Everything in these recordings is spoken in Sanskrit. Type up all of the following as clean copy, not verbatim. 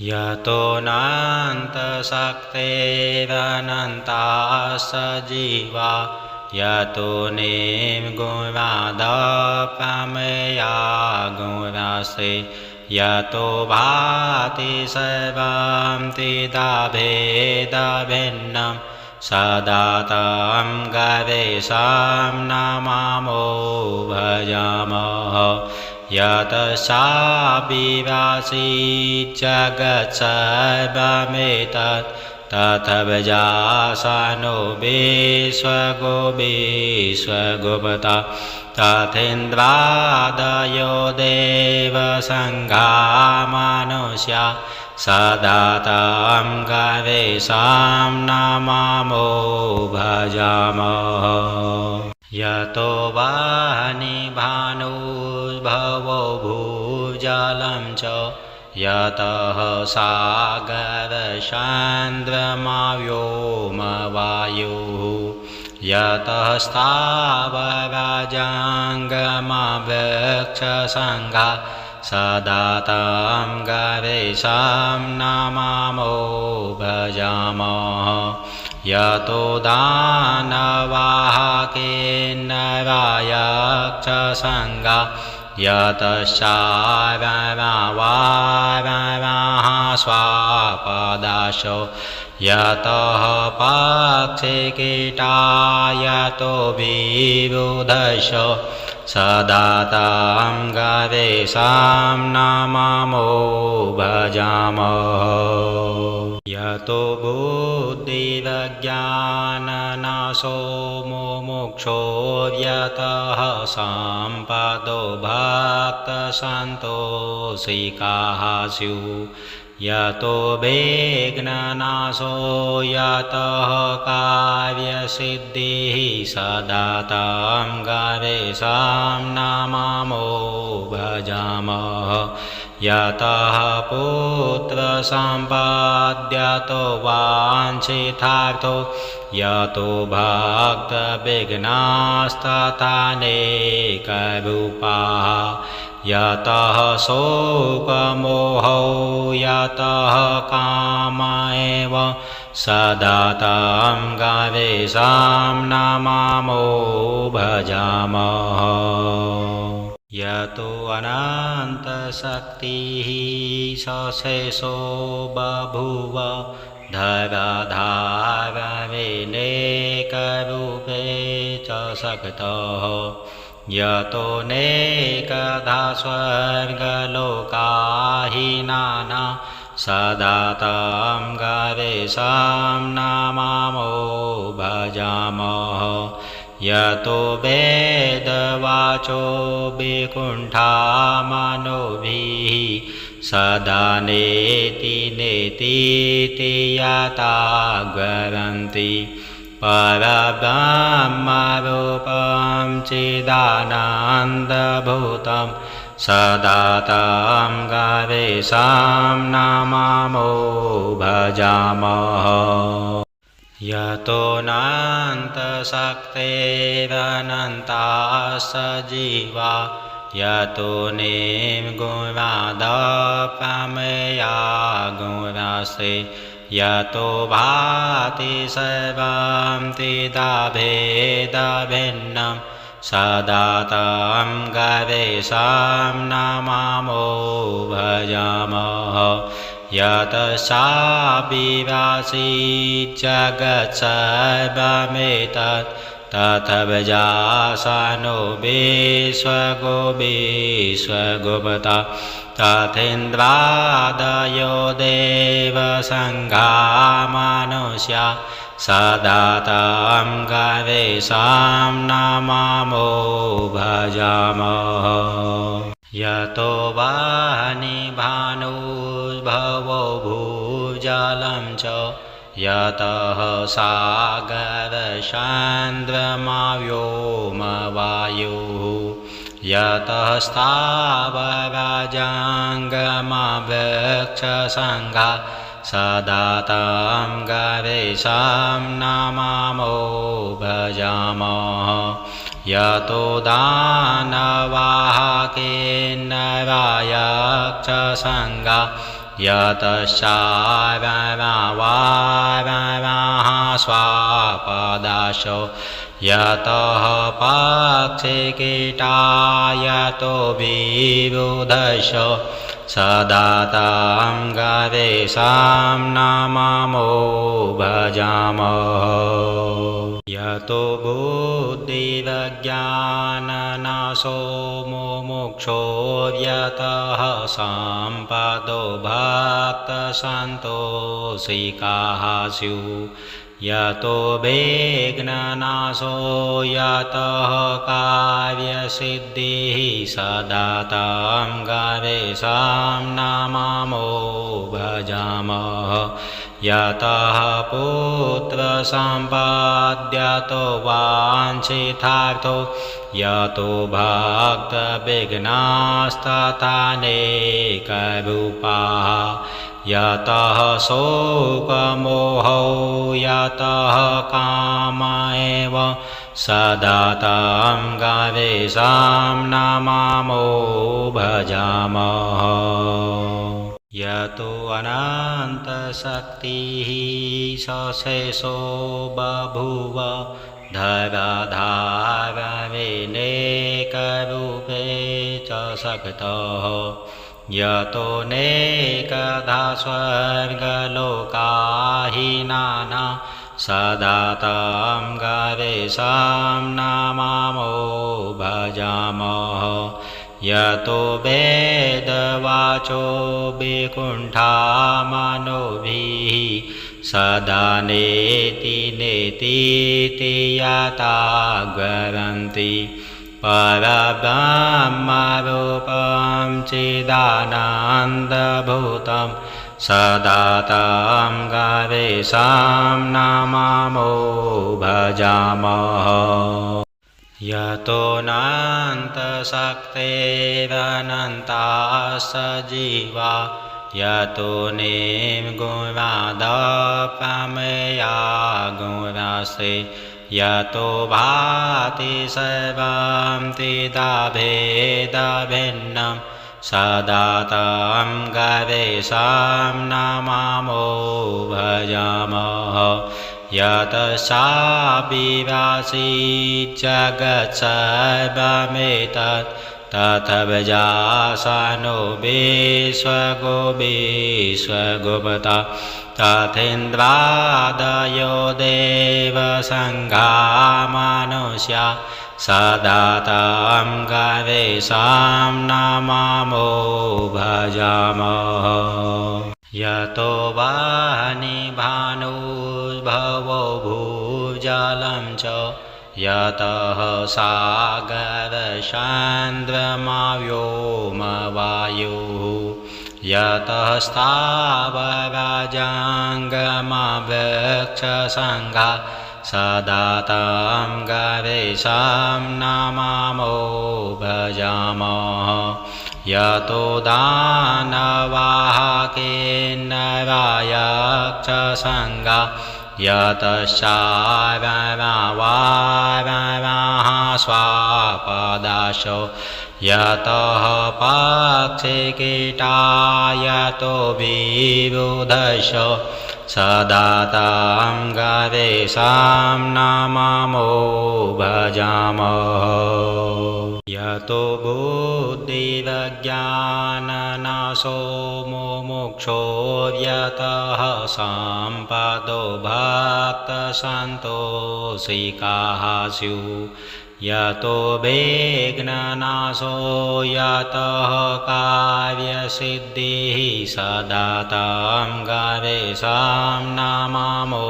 यतो नान्तशक्तिरनन्तास्स जीवा यतो निर्गुणादप्रमेया गुणास्ते यतो भाति सर्वं त्रिधा सदा तं गवेषां नमामो भजामः यतश्चाभिवासी जगत्सर्वमेतत् तथैवजासनो विश्वगुप्ता तथेन्द्रादयो देवसङ्घा मनुष्या सदा तं गवेषां नमामो भजामः यतो वानिभानुर्भवो भूजलं च यतः सागरसान्द्रमव्योमवायुः यतः स्थावराजङ्गमवृक्षसङ्घा सदा तं गवेषां नमामो भजामः यतो दानवाहकेन्द्रयक्षसङ्घा यतश्चावरवावरः स्वापदाशो यतः पक्षिकीटा यतो विबुधश सदा तं गवेषां नमामो भजामः यतो बुद्धिर्ज्ञाननाशो मुमुक्षो यतः सम्पदो भक्तसन्तोषिकाः स्युः यतो विघ्ननाशो यतः कार्यसिद्धिः सदा तं गवेषां नमामो भजामः यतः पुत्रसम्पद्यतो वाञ्छितार्थो यतो भक्तविघ्नास्तथानेकरूपाः यतः शोकमोहो यतः काम एव सदा तं गवेषां नमामो भजामः यतो अनन्तशक्तिः सशेषो बभूव धराधारविनेकरूपे च शक्तः यतो नेकधा स्वर्गलोकाहीनाना सदा तं गवेषां नमामो भजामः यतो वेदवाचो विकुण्ठा मनोभिः सदा नेति नेतीति यता ग्रन्थि परब्रह्मरूपं चिदानन्दभूतं सदा तं गवेषां नमामो भजामः यतो नान्तशक्तिरनन्तास्स जीवा यतो निर्गुणादप्रमेया गुणास्ते यतो भाति सर्वं त्रिधा सदा तं गवेषां नमामो भजामः यतश्चाभिवासी जगत्सर्वमेतत् तथैवजासनो विश्वगुप्ता तथेन्द्रादयो देवसङ्घा मनुष्या सदा तं गवेषां नमामो भजामः यतो वानिभानुर्भवो भूजलं च यतः सागरसान्द्रमव्योमवायुः यतः स्थावराजङ्गमवृक्षसङ्घा सदा तं गवेषां नमामो भजामः यतो दानवाहकेन्द्रयक्षसङ्घा यतश्चावयवावयवः स्वापदाशो यतः पक्षिकीटा यतो विबुधश सदा तं गवेषां नमामो भजामः यतो बुद्धिविज्ञाननाशो मुमुक्षो यतः सम्पदो भक्तसन्तोषिकाः स्युः यतो विघ्ननाशो यतः कार्यसिद्धिः सदा तं गवेषां नमामो भजामः यतः पुत्रसम्पद्यतो वाञ्छितार्थो यतो भक्तविघ्नास्तथानेकरूपाः यतः शोकमोहो यतः काम एव सदा तं गवेषां नमामो भजामः यतो अनन्तशक्तिः सशेषो बभूव धराधारविनेकरूपे च शक्तः यतो नेकधा स्वर्गलोकाहीनाना सदा तं गवेषां नमामो भजामः यतो वेदवाचो विकुण्ठामनोभिः सदा नेति नेतीति यथा परब्रह्मरूपं चिदानन्दभूतं सदा तं गवेषां नमामो भजामः यतो नान्तशक्तेरनन्ताः सजीवा यतो निर्गुणादप्रमेया गुणास्ते यतो भाति सर्वं त्रिधाभेदभिन्नं सदा तं गवेषां नमामो भजामः यतश्चाभिवासी जगत्सर्वमेतत् तथैवजासनो विश्वगो विश्वगुप्ता तथेन्द्रादयो देवसङ्घा मनुष्या सदा तं गवेषां नमामो भजामः यतो वानिभानुर्भवो भूजलं च यतः सागरसान्द्रमव्योमवायुः यतः स्थावरजङ्गमवृक्षसङ्घा सदा तं गवेषां नमामो भजामः यतो दानवाहकेन्नरायक्षसङ्घा यतश्चावयवावयवः स्वापदाशो यतः पक्षिकीटा यतो विबुधश सदा तं गवेषां नमामो भजामः यतो बुद्धिविज्ञाननाशो मुमुक्षो यतः सम्पदो भक्तसन्तोषिकाः स्युः यतो विघ्ननाशो यतः कार्यसिद्धिः सदा तं गवेषां नमामो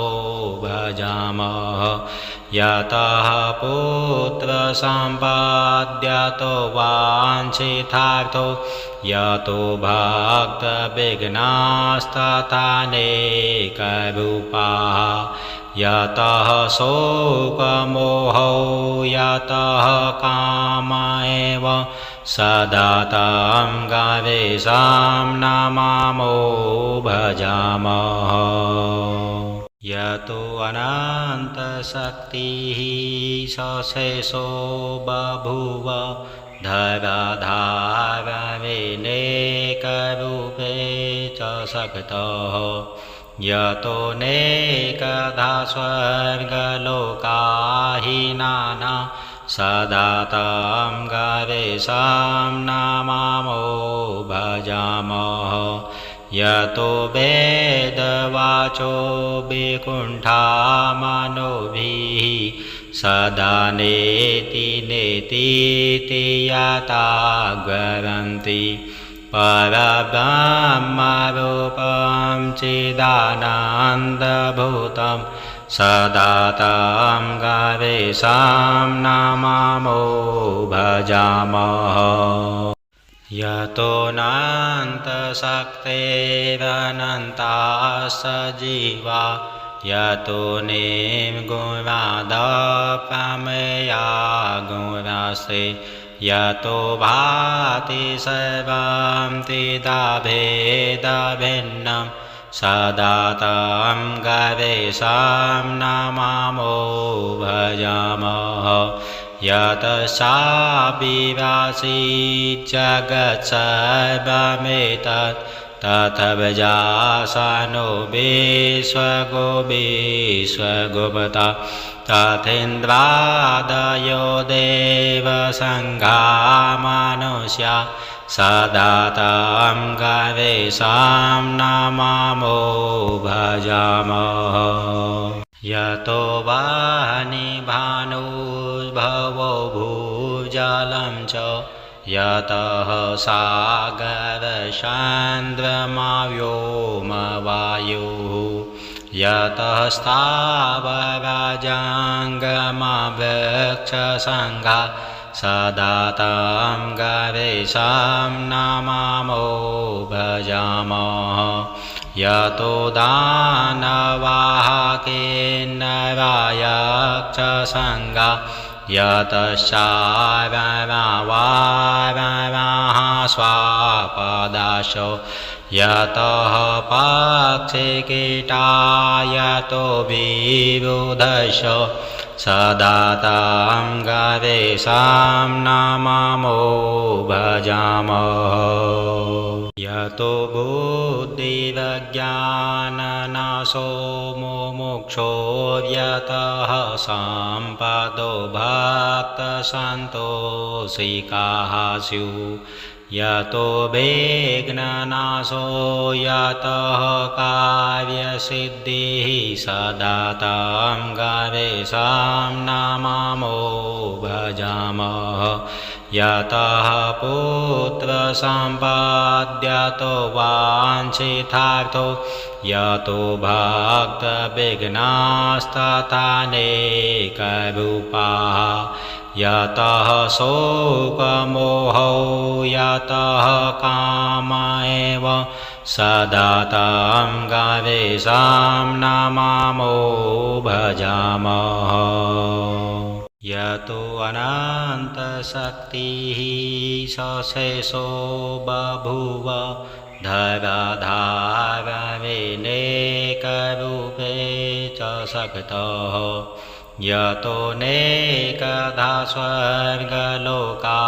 भजामः यतः पुत्रसम्पद्यतो वाञ्छितार्थो यतो भक्तविघ्नास्तथानेकरूपाः यतः शोकमोहो यतः काम एव सदा तं गवेषां नमामो भजामः यतो अनन्तशक्तिः सशेषो बभूव धर्मधारविनेकरूपे च शक्तः यतो नेकधा स्वर्गलोका हि नाना सदा तं गवेषां नमामो भजामः यतो वेदवाचो विकुण्ठा मनोभिः सदा नेति नेतीति यता गरन्ति परब्रह्मरूपं चिदानन्दभूतं सदा तं गवेषां नमामो भजामः यतो नान्तशक्तिरनन्ताः सजीवा यतो निर्गुणादप्रमेया गुणास्ते यतो भाति सर्वं त्रिधाभेदभिन्नं सदा तं गवेषां नमामो भजामः यतश्चाभिवासी जगत्सर्वमेतत् तथैवजासनो विश्वगो विश्वगुप्ता तथेन्द्रादयो देवसङ्घा मनुष्या सदा तं गवेषां नमामो भजामः यतो वानिभानुर्भवो भूजलं च यतः सागरसान्द्रमाव्योमवायुः यतः स्थावरजङ्गमवृक्षसङ्घा सदा तं गवेषां नमामो भजामः यतो दानवाहकेन्नरायक्षसङ्घा यतश्चारणावारणाः स्वापदाशो यतः पक्षिकीटा यतो विबुधश सदा तं गवेषां नमामो भजामः यतो बुद्धिरज्ञाननाशो मुमुक्षो यतः सम्पदो भक्तसन्तोषिकाः स्युः यतो विघ्ननाशो यतः कार्यसिद्धिः सदा तं गवेषां नमामो भजामः यतः पुत्रसम्पद्यतो वाञ्छितार्थो यतो भक्तविघ्नास्तथानेकरूपाः यतः शोकमोहो यतः काम एव सदा तं गवेषां नमामो भजामः यतो अनन्तशक्तिः सशेषो बभूव धराधारविनेकरूपे च शक्तः यतो नेकधा स्वर्गलोका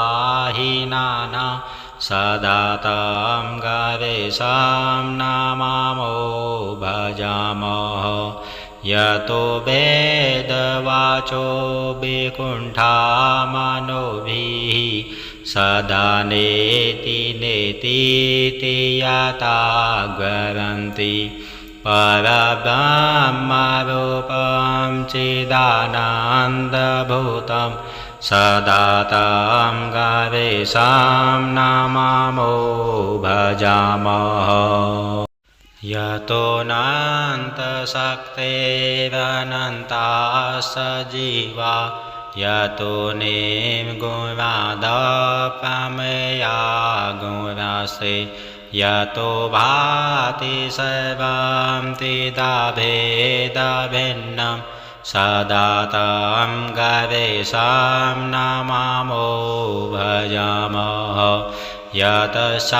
हि नाना सदा तं गवेषां नमामो भजामः यतो वेदवाचो विकुण्ठा मनोभिः सदा नेति नेतीति यता गरन्ति परब्रह्मरूपं चिदानन्दभूतं सदा तं गवेषां नमामो भजामः यतो नान्तशक्तिरनन्ताः सजीवा यतो निर्गुणादप्रमेया गुणास्ते यतो भाति सर्वं त्रिधाभेदभिन्नं सदा तं गवेषां नमामो भजामः यतश्चाभिवासी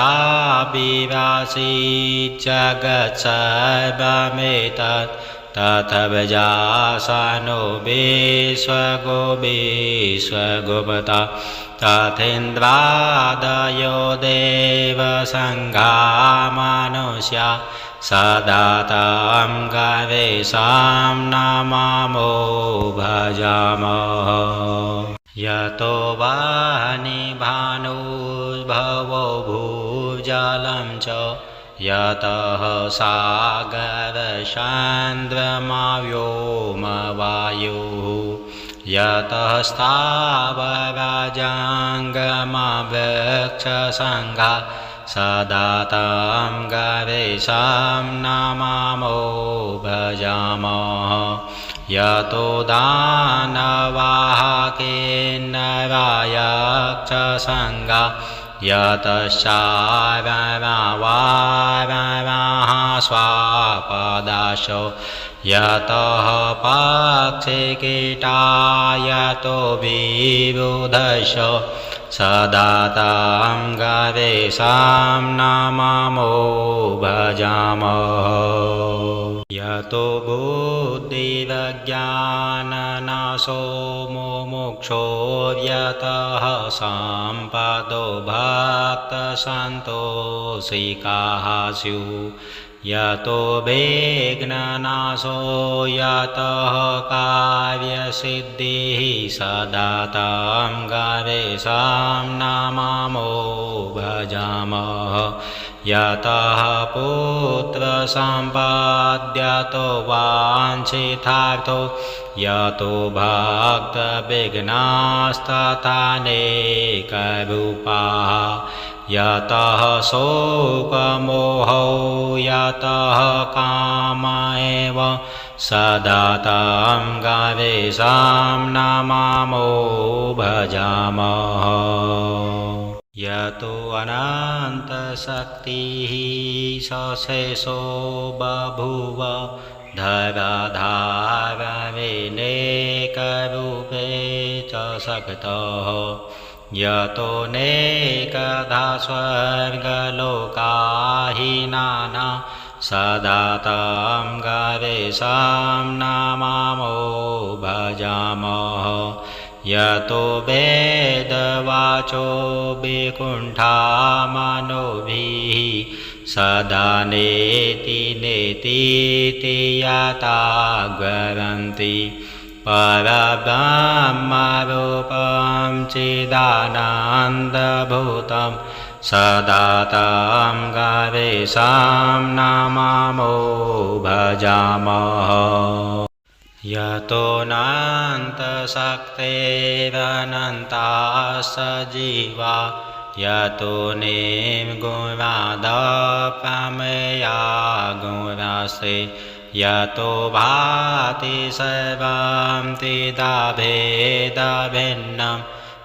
जगत्सर्वमेतत् तथव्यासानो विश्वगुप्ता तथेन्द्रादयो देवसङ्घा मनुष्या सदा तं गवेषां नमामो भजामः यतो वानि भानुर्भवो भूजलं च यतः सागरसान्द्रमव्योमवायुः यतः स्थावराजाङ्गमवृक्षसङ्घा सदा तं गवेषां नमामो भजामः यतो दानवाहकेन्नरायक्षसङ्घा यतश्चावरवारवाः स्वापदाशो यतः पक्षिकीटा यतो विबुधशो सदा तं गवेषां नमामो भजामः यतो बुद्धिर्ज्ञाननाशो मुमुक्षो यतः सम्पदो भक्तसन्तोषिकाः स्युः यतो विघ्ननाशो यतः कार्यसिद्धिः सदा तं गवेषां नमामो भजामः यतः पुत्रसम्पद्यतो वाञ्छितार्थो यतो भक्तविघ्नास्तथानेकरूपाः यतः शोकमोहो यतः काम एव सदा तं गवेषां नमामो भजामः यतो अनन्तशक्तिः सशेषो बभूव धराधारविनेकरूपे च शक्तः यतो नेकधा स्वर्गलोकाहीनाना सदा तं गवेषां नमामो भजामः यतो वेदवाचो विकुण्ठा मनोभिः सदा नेति नेतीति यता गरन्ति परब्रह्मरूपं चिदानन्दभूतं सदा तं गवेषां नमामो भजामः यतो नान्तशक्तेरनन्ताः सजीवा यतो निर्गुणादप्रमेया गुणास्ते यतो भाति सर्वं त्रिधा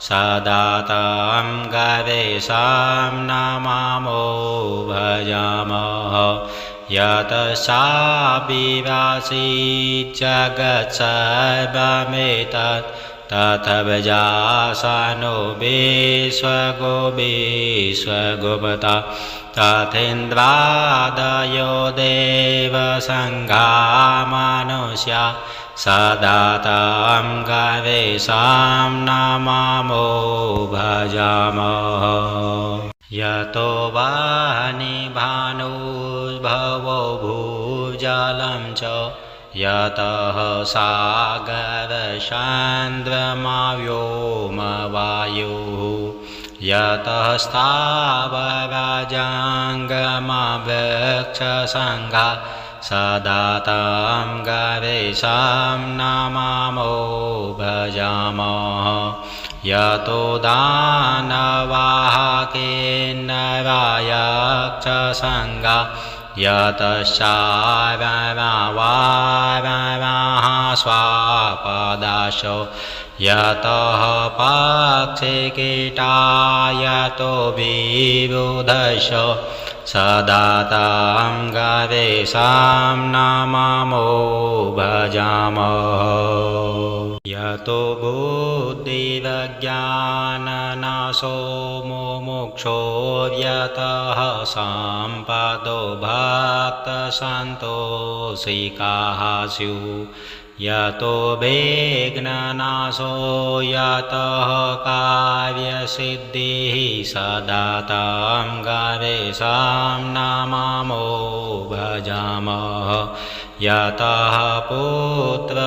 सदा तं गवेषां नमामो भजामः यतश्चाभिवासीत् जगत्सर्वमेतत् तथव्यासानो विश्वगुप्ता तथेन्द्रादयो देवसङ्घा मनुष्या सदा तं गवेषां नमामो भजामः यतो वानि भानुर्भवो भूजलं च यतः सागरसान्द्रमव्योमवायुः यतः स्थावराजाङ्गमवृक्षसङ्घा सदा तं गवेषां नमामो भजामः यतो दानवाहकेन्नरायक्षसङ्घा यतश्चावरवारवाः स्वापदाशो यतः पक्षिकीटा यतो विबुधशो सदा तं गवेषां नमामो भजामः यतो बुद्धिर्ज्ञाननाशो मुमुक्षो यतः सम्पदो भक्तसन्तोषिकाः स्युः यतो विघ्ननाशो यतः कार्यसिद्धिः सदा तं गणेशं नमामो भजामः यतः पुत्रसम्पद्यतो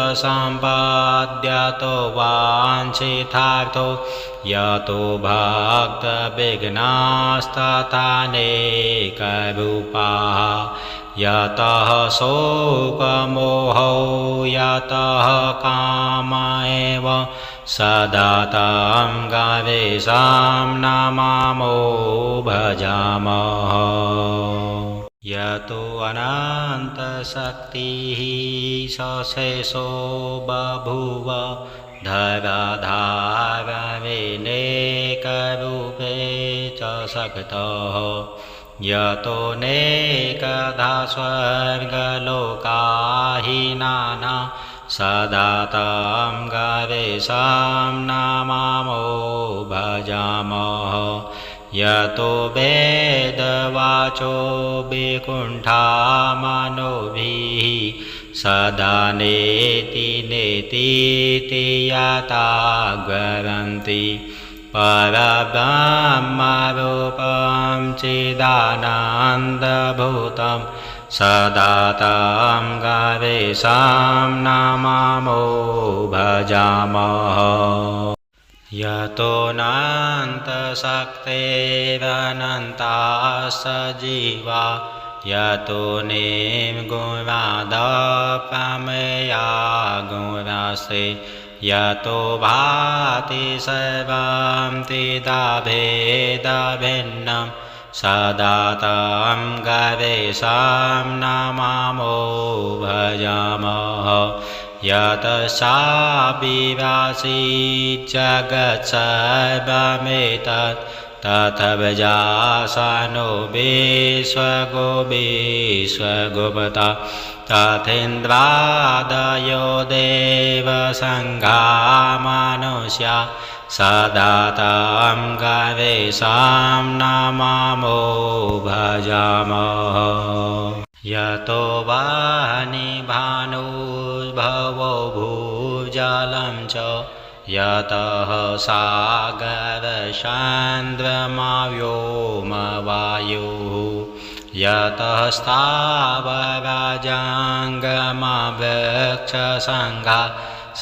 वाञ्छितार्थो यतो भक्तविघ्नास्तथानेकरूपाः यतः शोकमोहो यतः काम एव सदा तं गणेशं नमामो भजामः यतो अनन्तशक्तिः सशेषो बभूव धराधारविनेकरूपे च शक्तः यतो नेकधा स्वर्गलोकाहि नाना सदा तं गणेशं नमामो भजामः यतो वेदवाचो विकुण्ठामनोभिः सदा नेति नेतीति यथा परब्रह्मरूपं चिदानन्दभूतं सदा तं गणेशं नमामो भजामः यतो नान्तशक्तिरनन्ताः सजीवा यतो निर्गुणादप्रमेया गुणास्ते यतो भाति सर्वं त्रिधाभेदभिन्नं सदा तं गणेशं नमामो भजामः यतश्चाभिवासी जगत्सर्वमेतत् तथैवजासनो विश्वगो विश्वगुप्ता तथेन्द्रादयो देवसङ्घा मनुष्या सदा तं गणेशं नमामो भजामः यतो वानिभानुर्भवो भूजलं च यतः सागरसान्द्रमव्योमवायुः यतः स्थावरजङ्गमवृक्षसङ्घा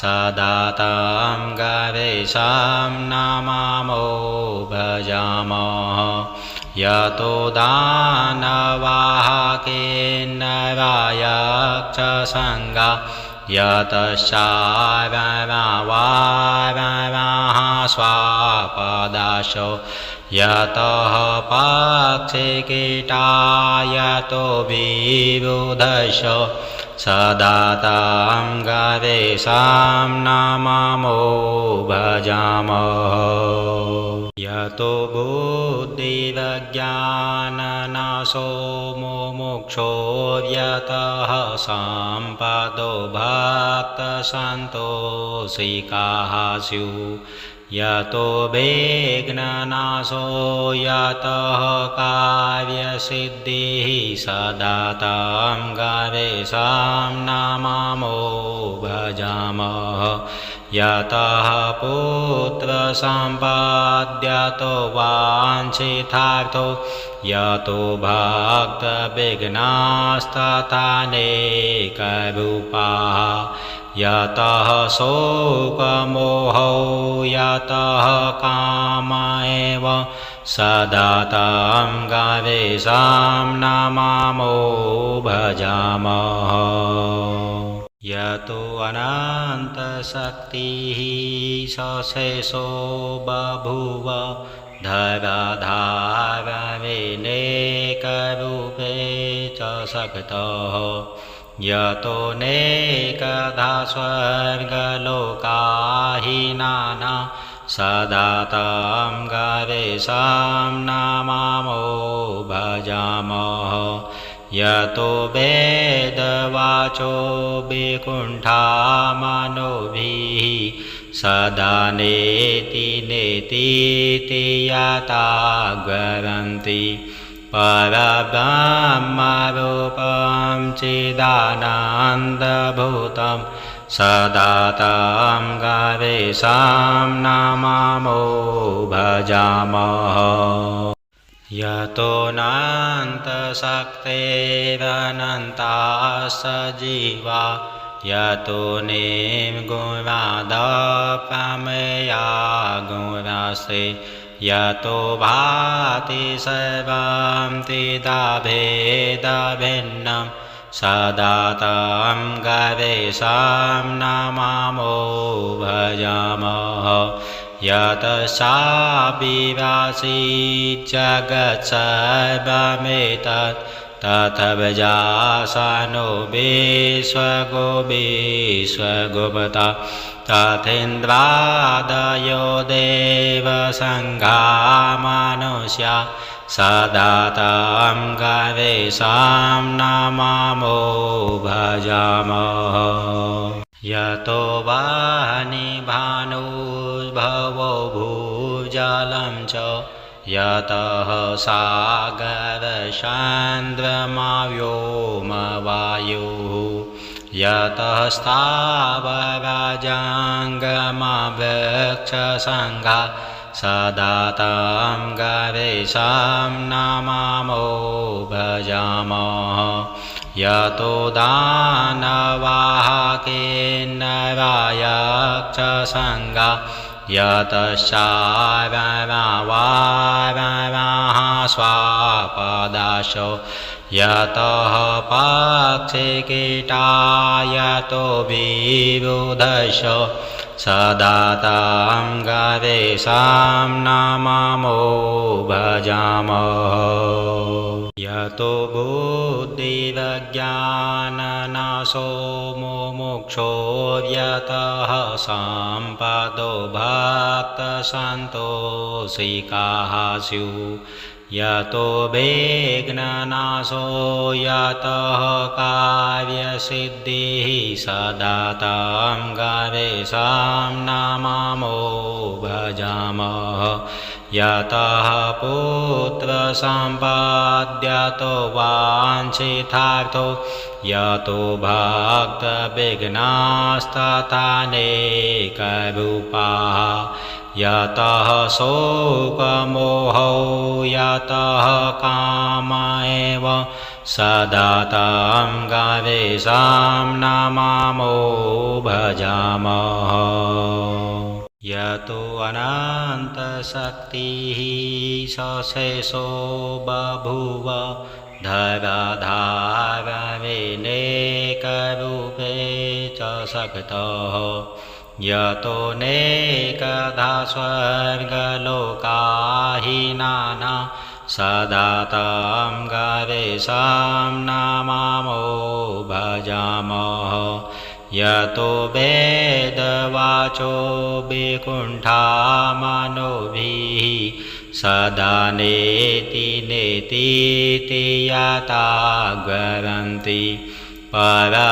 सदा तं गणेशं नमामो भजामः यतो दानवाहकेन्नरायक्षसङ्घा यतश्चारणावारणाः स्वापदाशो यतः पक्षिकीटा यतो विबुधश सदा तं गणेशं नमामो भजामः यतो बुद्धिरज्ञाननाशो मुमुक्षो यतः सम्पदो भक्तसन्तोषिकाः स्युः यतो विघ्ननाशो यतः कार्यसिद्धिः सदा तं गणेशं नमामो भजामः यतः पुत्रसम्पद्यतो वाञ्छितार्थो यतो भक्तविघ्नास्तथानेकरूपाः यतः शोकमोहो यतः काम एव सदा तं गणेशं नमामो भजामः यतो अनन्तशक्तिः सशेषो बभूव धराधारविनेकरूपे च शक्तः यतो नेकधा स्वर्गलोकाहि नाना सदा तं गणेशं नमामो भजामः यतो वेदवाचो विकुण्ठामनोभिः सदा नेति नेतीति यताग्वरन्ति परब्रह्मरूपं चिदानन्दभूतं सदा तं गवेषां नमामो भजामः यतो नान्तशक्तिरनन्ताः जीवा यतो निर्गुणादप्रमेया गुणास्ते यतो भाति सर्वं त्रिधा-भेदभिन्नं सदा तं गवेषां नमामो भजामः यतश्चाभिवासीत् जगत्सर्वमेतत् तथैवजासनो विश्वगुप्ता तथेन्द्रादयो देवसङ्घा मनुष्या सदा तं गवेषां नमामो भजामः यतो वानिभानुर्भवो भूजलं च यतः सागरसान्द्रमव्योमवायुः यतः स्थावरजङ्गमवृक्षसङ्घा सदा तं गवेषां नमामो भजामः यतो दानवाहकेन्नरायक्षसङ्घा यतश्चारणावारणाः स्वापदाशो यतः पक्षिकीटा यतो विबुधश्च सदा तं गवेषां नमामो भजामः यतो बुद्धिरज्ञाननाशो मुमुक्षो यतः सम्पदो भक्तसन्तोषिकाः स्युः यतो विघ्ननाशो यतः कार्यसिद्धिः सदा तं गवेषां नमामो भजामः यतः पुत्रसम्पद्यतो वाञ्छितार्थो यतो भक्तविघ्नास्तथानेकरूपाः यतः शोकमोहो यतः काम एव सदा तं गवेषां नमामो भजामः यतो अनन्तशक्तिः सशेषो बभूव धराधारविनेकरूपे च शक्तः यतो नेकधा स्वर्गलोकाहीनाना सदा तं गवेषां नमामो भजामः यतो वेदवाचो विकुण्ठा मनोभिः सदा नेति नेतीति यताग्वरन्ति परब्रह्मरूपं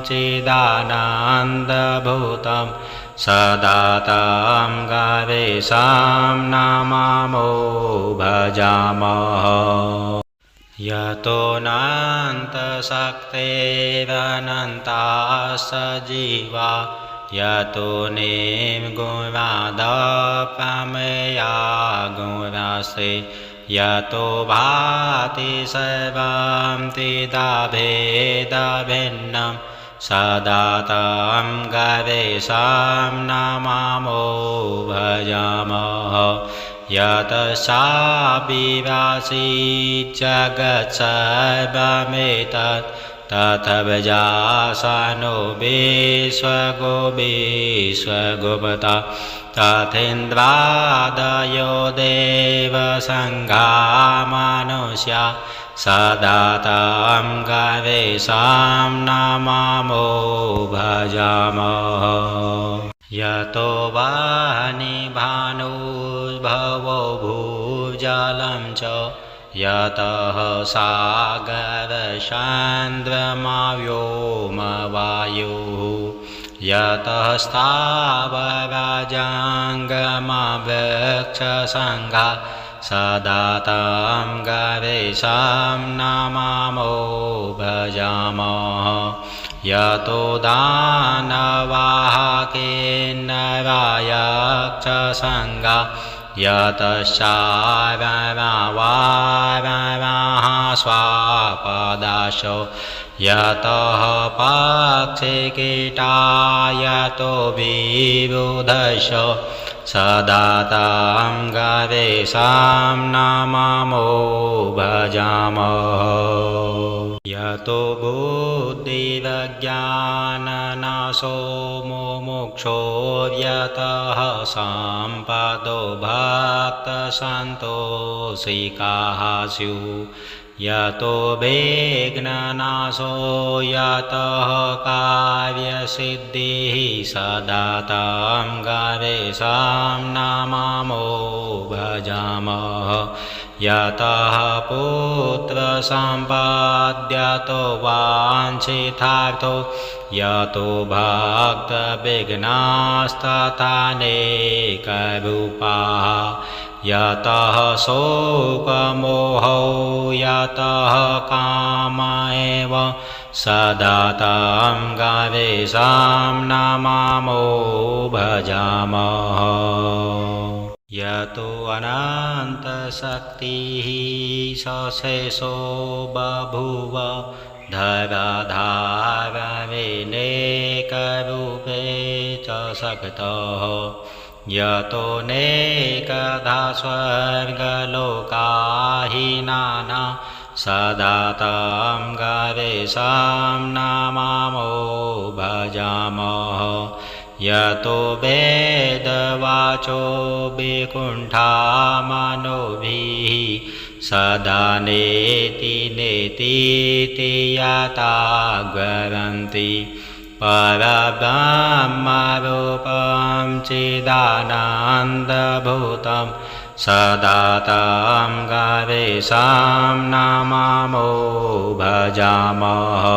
चिदानन्दभूतं सदा तं गवेषां नमामो भजामः यतो नान्तशक्तिरनन्ताः जीवा यतो निर्गुणादप्रमेया गुणास्ते यतो भाति सर्वं त्रिधा-भेदभिन्नं सदा तं गवेषां नमामो भजामः यतश्चाभिवासीत् जगत्सर्वमेतत् तथैवजासनो विश्वगुप्ता तथेन्द्रादयो देवसङ्घा मनुष्या सदा तं गवेषां नमामो भजामः यतो वानिभानुर्भवो भूजलं च यतः सागरसान्द्रमव्योमवायुः यतः स्थावराजाङ्गमवृक्षसङ्घा सदा तं गवेषां नमामो भजामः यतो दानवाहकेन्नरायक्षसङ्गा यतश्चारवारवाः स्वापदाशो यतः पक्षिकीटा यतो विबुधश सदा तं गवेषां नमामो भजामः यतो बुद्धिरज्ञाननाशो मुमुक्षो यतः सम्पदो भक्तसन्तोषिकाः स्युः यतो विघ्ननाशो यतः कार्यसिद्धिः सदा तं गवेषां नमामो भजामः यतः पुत्रसम्पद्यतो वाञ्छितार्थो यतो भक्तविघ्नास्तथानेकरूपाः यतः शोकमोहो यतः काम एव सदा तं गवेषां नमामो भजामः यतो अनन्तशक्तिः सशेषो बभूव धराधारविनेकरूपे च शक्तः यतो नेकधा स्वर्गलोकाहीनाना सदा तं गवेषां नमामो भजामः यतो वेदवाचो विकुण्ठामनोभिः सदा नेति नेतीति याताग्रन्ति परब्रह्मरूपं चिदानन्दभूतं सदा तं गवेषां नमामो भजामः।